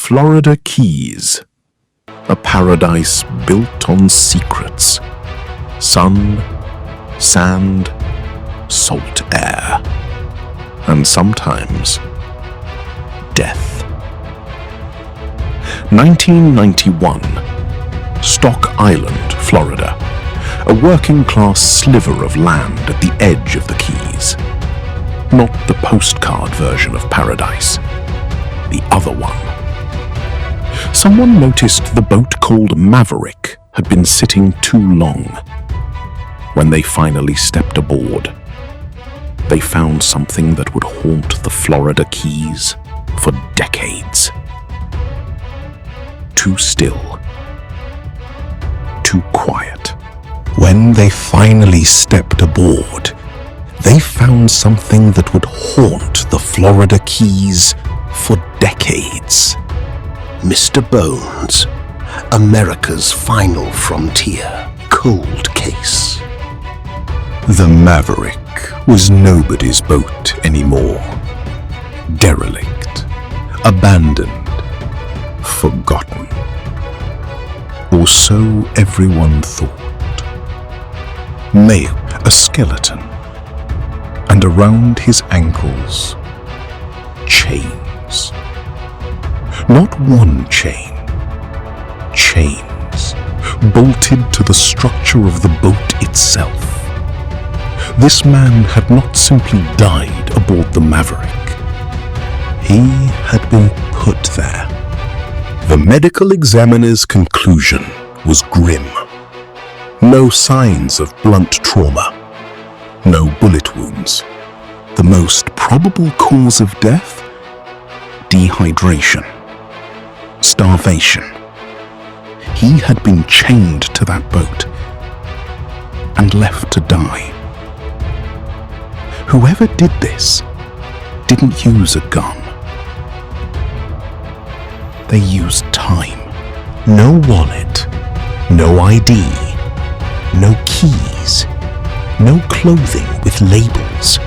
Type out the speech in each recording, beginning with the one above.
Florida Keys, a paradise built on secrets, sun, sand, salt air, and sometimes death. 1991, Stock Island, Florida, a working-class sliver of land at the edge of the Keys. Not the postcard version of paradise, the other one. Someone noticed the boat called Maverick had been sitting too long. When they finally stepped aboard, they found something that would haunt the Florida Keys for decades. Too still, too quiet. When they finally stepped aboard, they found something that would haunt the Florida Keys for decades. MR.BONES, America's final frontier cold case. The Maverick was nobody's boat anymore. Derelict, abandoned, forgotten. Or so everyone thought. Male, a skeleton, and around his ankles, chains. Not one chain, chains, bolted to the structure of the boat itself. This man had not simply died aboard the Maverick. He had been put there. The medical examiner's conclusion was grim. No signs of blunt trauma, no bullet wounds. The most probable cause of death? Dehydration. Starvation. He had been chained to that boat and left to die. Whoever did this didn't use a gun. They used time. No wallet, no ID, no keys, no clothing with labels,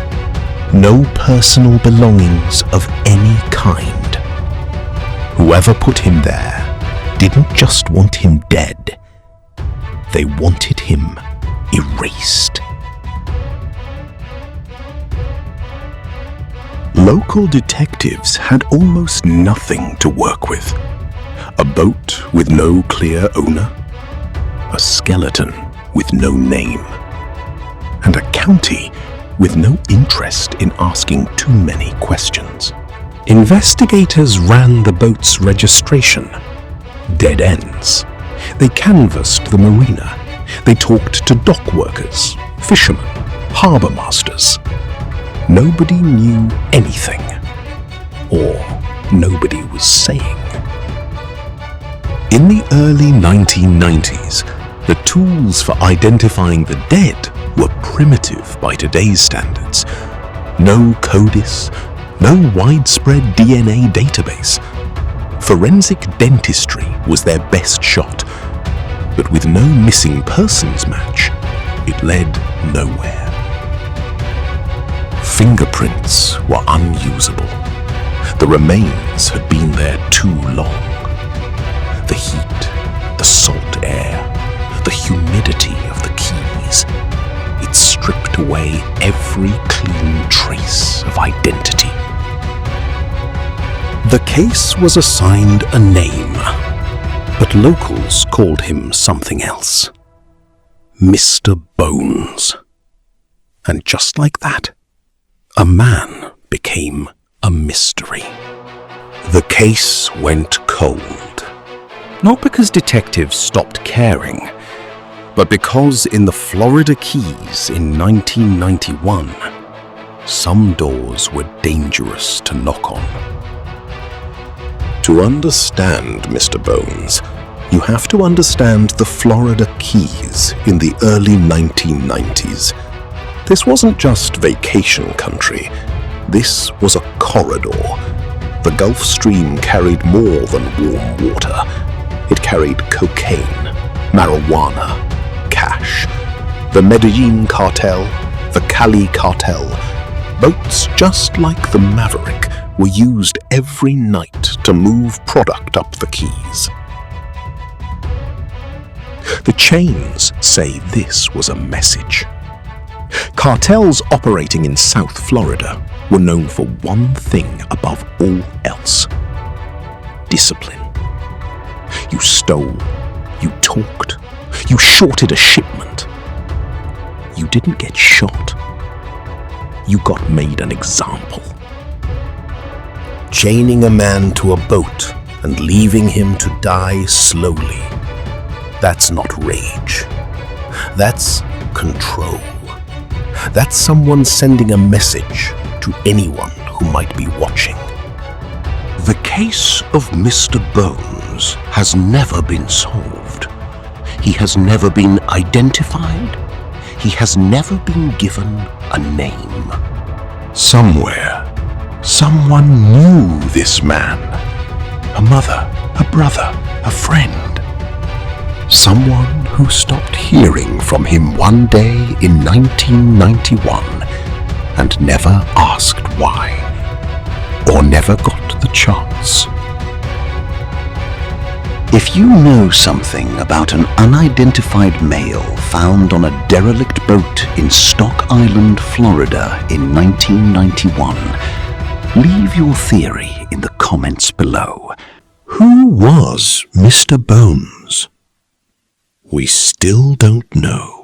no personal belongings of any kind. Whoever put him there didn't just want him dead. They wanted him erased. Local detectives had almost nothing to work with. A boat with no clear owner, a skeleton with no name, and a county with no interest in asking too many questions. Investigators ran the boat's registration. Dead ends. They canvassed the marina. They talked to dock workers, fishermen, harbor masters. Nobody knew anything, or nobody was saying. In the early 1990s, the tools for identifying the dead were primitive by today's standards. No CODIS, no widespread DNA database. Forensic dentistry was their best shot, but with no missing persons match, it led nowhere. Fingerprints were unusable. The remains had been there too long. The heat, the salt air, the humidity of the Keys, it stripped away every clean trace of identity. The case was assigned a name, but locals called him something else. MR.BONES. And just like that, a man became a mystery. The case went cold. Not because detectives stopped caring, but because in the Florida Keys in 1991, some doors were dangerous to knock on. To understand MR.BONES, you have to understand the Florida Keys in the early 1990s. This wasn't just vacation country. This was a corridor. The Gulf Stream carried more than warm water. It carried cocaine, marijuana, cash, the Medellin cartel, the Cali cartel. Boats just like the Maverick were used every night to move product up the Keys. The chains say this was a message. Cartels operating in South Florida were known for one thing above all else: discipline. You stole, you talked, you shorted a shipment. You didn't get shot. You got made an example. Chaining a man to a boat and leaving him to die slowly. That's not rage. That's control. That's someone sending a message to anyone who might be watching. The case of Mr. Bones has never been solved. He has never been identified. He has never been given a name. Somewhere, someone knew this man. A mother, a brother, a friend. Someone who stopped hearing from him one day in 1991 and never asked why, or never got the chance. If you know something about an unidentified male found on a derelict boat in Stock Island, Florida in 1991, leave your theory in the comments below. Who was Mr. Bones? We still don't know.